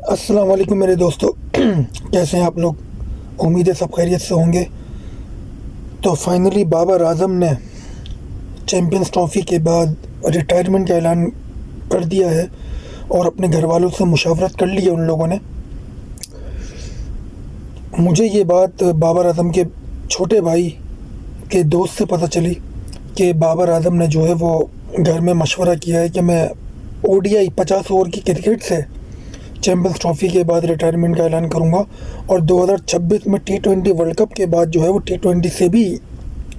अस्सलाम वालेकुम मेरे दोस्तों। कैसे हैं आप लोग? उम्मीद है सब खैरियत से होंगे। तो फाइनली बाबर आजम ने चैम्पियंस ट्रॉफ़ी के बाद रिटायरमेंट का ऐलान कर दिया है और अपने घर वालों से मुशावरत कर ली है उन लोगों ने। मुझे ये बात बाबर आजम के छोटे भाई के दोस्त से पता चली कि बाबर आजम ने जो है वो घर में मशवरा किया है कि मैं ओडीआई 50 ओवर की क्रिकेट से चैम्पियंस ट्रॉफ़ी के बाद रिटायरमेंट का ऐलान करूंगा और 2026 में T20 वर्ल्ड कप के बाद जो है वो T20 से भी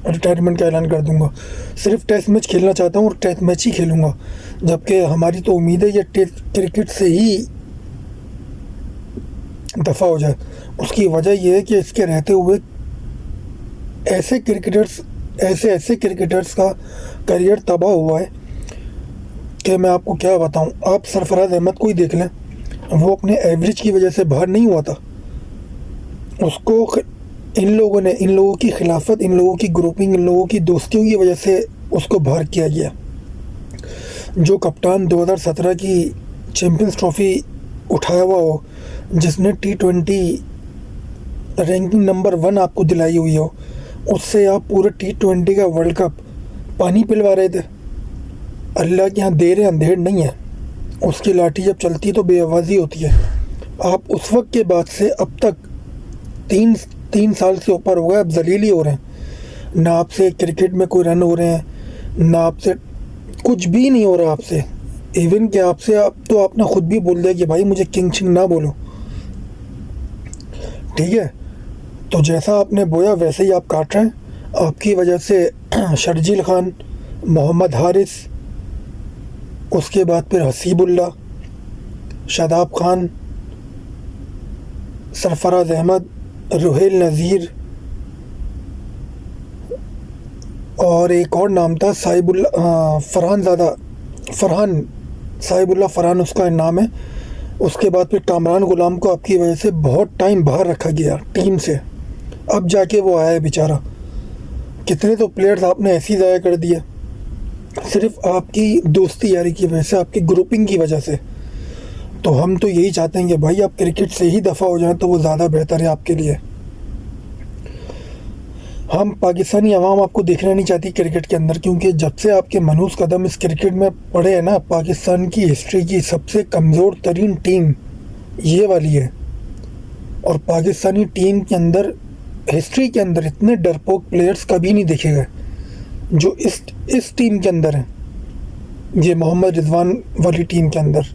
रिटायरमेंट का ऐलान कर दूंगा। सिर्फ टेस्ट मैच खेलना चाहता हूँ और टेस्ट मैच ही खेलूँगा, जबकि हमारी तो उम्मीद है ये टेस्ट क्रिकेट से ही दफ़ा हो जाए। उसकी वजह यह है कि इसके रहते हुए ऐसे ऐसे क्रिकेटर्स का करियर तबाह हुआ है कि मैं आपको क्या बताऊं। आप सरफराज अहमद को ही देख लें, वो अपने एवरेज की वजह से बाहर नहीं हुआ था। उसको इन लोगों की खिलाफत, इन लोगों की ग्रुपिंग, इन लोगों की दोस्तियों की वजह से उसको बाहर किया गया। जो कप्तान 2017 की चैम्पियंस ट्रॉफ़ी उठाया हुआ हो, जिसने T20 रैंकिंग नंबर 1 आपको दिलाई हुई हो, उससे आप पूरे T20 का वर्ल्ड कप पानी पिलवा रहे थे। अल्लाह के यहाँ देर अंधेर नहीं है, उसकी लाठी जब चलती है तो बेआवाज़ी होती है। आप उस वक्त के बाद से अब तक तीन साल से ऊपर हो गए, अब जलील ही हो रहे हैं। ना आपसे क्रिकेट में कोई रन हो रहे हैं, ना आपसे कुछ भी नहीं हो रहा आपसे। इवन कि आपसे अब तो आपने खुद भी बोल दिया कि भाई मुझे किंग शिंग ना बोलो, ठीक है। तो जैसा आपने बोया वैसे ही आप काट रहे हैं। आपकी वजह से शर्जील खान, मोहम्मद हारिस, उसके बाद फिर हसीबुल्ला, शादाब खान, सरफराज अहमद, रुहेल नज़ीर और एक और नाम था फरहान साहिबुल्ला फरहान उसका नाम है। उसके बाद फिर कामरान गुलाम को आपकी वजह से बहुत टाइम बाहर रखा गया टीम से, अब जाके वो आया है बेचारा। कितने तो प्लेयर्स आपने ऐसे ही ज़ाया कर दिए, सिर्फ आपकी दोस्ती यारी की वजह से, आपकी ग्रुपिंग की वजह से। तो हम तो यही चाहते हैं कि भाई आप क्रिकेट से ही दफ़ा हो जाएं तो वो ज़्यादा बेहतर है आपके लिए। हम पाकिस्तानी अवाम आपको देखना नहीं चाहती क्रिकेट के अंदर, क्योंकि जब से आपके मनूस कदम इस क्रिकेट में पड़े हैं ना, पाकिस्तान की हिस्ट्री की सबसे कमज़ोर तरीन टीम ये वाली है। और पाकिस्तानी टीम के अंदर, हिस्ट्री के अंदर इतने डरपोक प्लेयर्स कभी नहीं देखे गए जो इस टीम के अंदर हैं, ये मोहम्मद रिजवान वाली टीम के अंदर।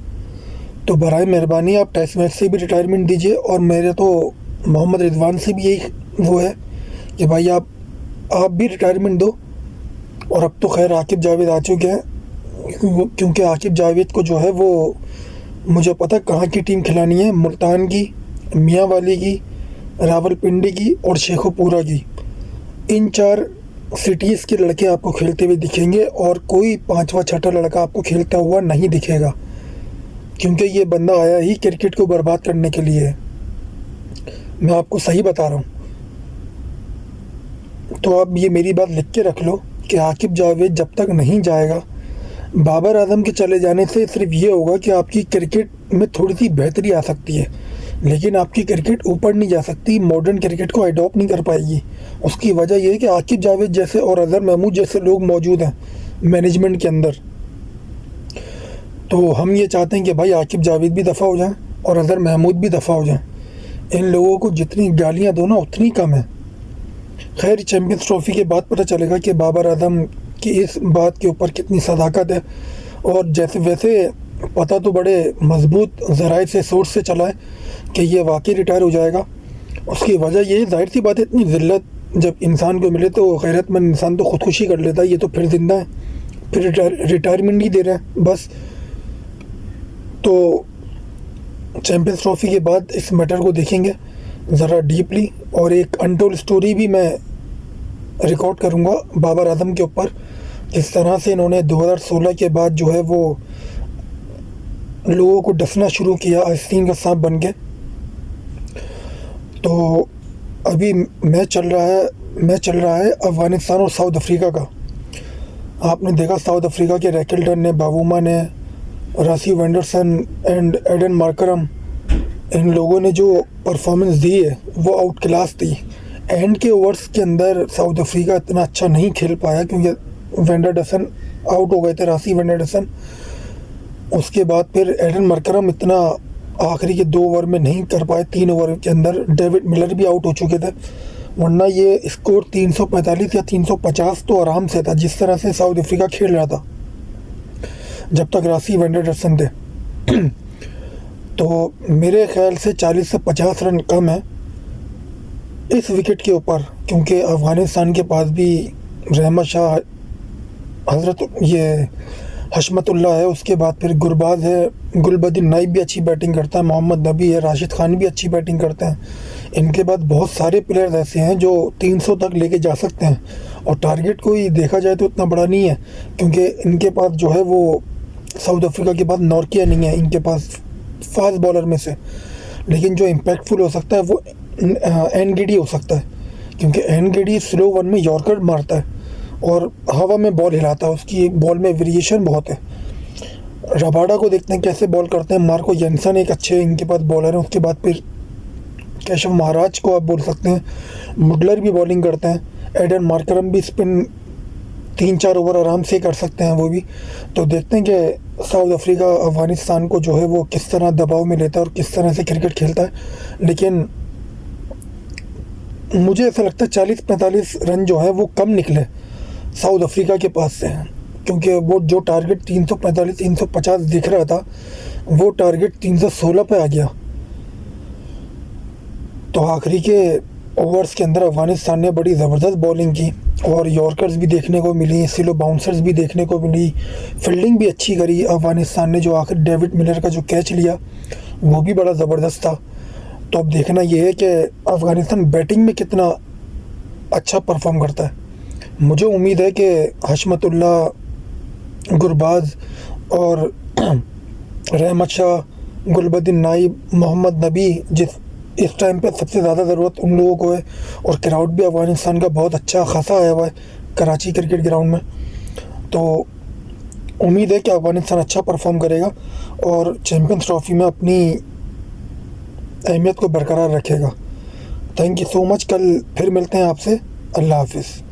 तो बराए मेहरबानी आप टेस्ट मैच से भी रिटायरमेंट दीजिए, और मेरे तो मोहम्मद रिजवान से भी यही वो है कि भाई आप भी रिटायरमेंट दो। और अब तो खैर आकिब जावेद आ चुके हैं, क्योंकि आकिब जावेद को जो है वो मुझे पता कहाँ की टीम खिलानी है, मुल्तान की, मियाँ वाली की, रावलपिंडी की और शेखोपुरा की। इन 4 सिटीज़ के लड़के आपको खेलते हुए दिखेंगे और कोई 5वां 6ठा लड़का आपको खेलता हुआ नहीं दिखेगा, क्योंकि ये बंदा आया ही क्रिकेट को बर्बाद करने के लिए है। मैं आपको सही बता रहा हूँ। तो आप ये मेरी बात लिख के रख लो कि आकिब जावेद जब तक नहीं जाएगा, बाबर आजम के चले जाने से सिर्फ ये होगा कि आपकी क्रिकेट में थोड़ी सी बेहतरी आ सकती है, लेकिन आपकी क्रिकेट ऊपर नहीं जा सकती, मॉडर्न क्रिकेट को अडॉप्ट नहीं कर पाएगी। उसकी वजह यह है कि आकिब जावेद जैसे और अज़हर महमूद जैसे लोग मौजूद हैं मैनेजमेंट के अंदर। तो हम ये चाहते हैं कि भाई आकिब जावेद भी दफ़ा हो जाएं और अज़हर महमूद भी दफ़ा हो जाएं। इन लोगों को जितनी गालियाँ दो ना उतनी कम है। खैर चैम्पियंस ट्रॉफ़ी के बाद पता चलेगा कि बाबर आजम की इस बात के ऊपर कितनी सदाकत है। और जैसे वैसे पता तो बड़े मजबूत ज़राए से, सोर्स से चला है कि ये वाकई रिटायर हो जाएगा। उसकी वजह ये जाहिर सी बात है, इतनी ज़िल्लत जब इंसान को मिले तो गैरतमंद इंसान तो ख़ुदकुशी कर लेता है। ये तो फिर ज़िंदा है, फिर रिटायरमेंट ही दे रहे हैं बस। तो चैम्पियंस ट्रॉफ़ी के बाद इस मैटर को देखेंगे ज़रा डीपली, और एक अनटोल्ड स्टोरी भी मैं रिकॉर्ड करूँगा बाबर आजम के ऊपर, किस तरह से इन्होंने 2016 के बाद जो है वो लोगों को डसना शुरू किया आस्तीन का सांप बन के। तो अभी मैच चल रहा है अफ़गानिस्तान और साउथ अफ्रीका का। आपने देखा साउथ अफ्रीका के रैकेल्टन ने, बावूमा ने, रासी वेंडरसन एंड एडन मार्करम इन लोगों ने जो परफॉर्मेंस दी है वो आउट क्लास थी। एंड के ओवर्स के अंदर साउथ अफ्रीका इतना अच्छा नहीं खेल पाया क्योंकि वेंडरडसन आउट हो गए थे, रासी वेंडरडसन। उसके बाद फिर एडन मरकरम इतना आखिरी के 2 ओवर में नहीं कर पाए, 3 ओवर के अंदर डेविड मिलर भी आउट हो चुके थे, वरना ये स्कोर 345 या 350 तो आराम से था जिस तरह से साउथ अफ्रीका खेल रहा था जब तक रासी वेंडरडसन थे। तो मेरे ख्याल से 40 से 50 रन कम है इस विकेट के ऊपर, क्योंकि अफ़गानिस्तान के पास भी रहमत शाह, हज़रत ये हशमतुल्लाह है, उसके बाद फिर गुरबाज है, गुलबदीन नाइब भी अच्छी बैटिंग करता है, मोहम्मद नबी है, राशिद खान भी अच्छी बैटिंग करते हैं। इनके बाद बहुत सारे प्लेयर्स ऐसे हैं जो 300 तक लेके जा सकते हैं, और टारगेट कोई देखा जाए तो इतना बड़ा नहीं है क्योंकि इनके पास जो है वो साउथ अफ्रीका के पास नॉर्किया नहीं है इनके पास फास्ट बॉलर में से। लेकिन जो इम्पैक्टफुल हो सकता है वो एनगिडी हो सकता है, क्योंकि एनगिडी स्लो वन में यॉर्कर मारता है और हवा में बॉल हिलाता है, उसकी बॉल में वेरिएशन बहुत है। रबाडा को देखते हैं कैसे बॉल करते हैं, मार्को जेनसन एक अच्छे इनके पास बॉलर हैं, उसके बाद फिर केशव महाराज को आप बोल सकते हैं, मुडलर भी बॉलिंग करते हैं, एडन मार्करम भी स्पिन 3-4 ओवर आराम से कर सकते हैं वो भी। तो देखते हैं कि साउथ अफ्रीका अफ़गानिस्तान को जो है वो किस तरह दबाव में लेता है और किस तरह से क्रिकेट खेलता है। लेकिन मुझे ऐसा लगता है 40-45 रन जो है वो कम निकले साउथ अफ्रीका के पास से, क्योंकि वो जो टारगेट 345-350 दिख रहा था वो टारगेट 316 पे आ गया। तो आखिरी के ओवर्स के अंदर अफ़गानिस्तान ने बड़ी ज़बरदस्त बॉलिंग की और यॉर्कर्स भी देखने को मिली, स्लो बाउंसर्स भी देखने को मिली, फील्डिंग भी अच्छी करी अफ़गानिस्तान ने। जो आखिर डेविड मिलर का जो कैच लिया वो भी बड़ा ज़बरदस्त था। तो अब देखना ये है कि अफ़गानिस्तान बैटिंग में कितना अच्छा परफॉर्म करता है। मुझे उम्मीद है कि हशमतुल्लाह, गुरबाज और रहमत शाह, गुलबदीन नाइब, मोहम्मद नबी, इस टाइम पे सबसे ज़्यादा ज़रूरत उन लोगों को है। और क्राउड भी अफ़गानिस्तान का बहुत अच्छा खासा आया हुआ है कराची क्रिकेट ग्राउंड में। तो उम्मीद है कि अफ़गानिस्तान अच्छा परफॉर्म करेगा और चैम्पियंस ट्रॉफी में अपनी अहमियत को बरकरार रखेगा। Thank you so much. कल फिर मिलते हैं आपसे। अल्लाह हाफिज़।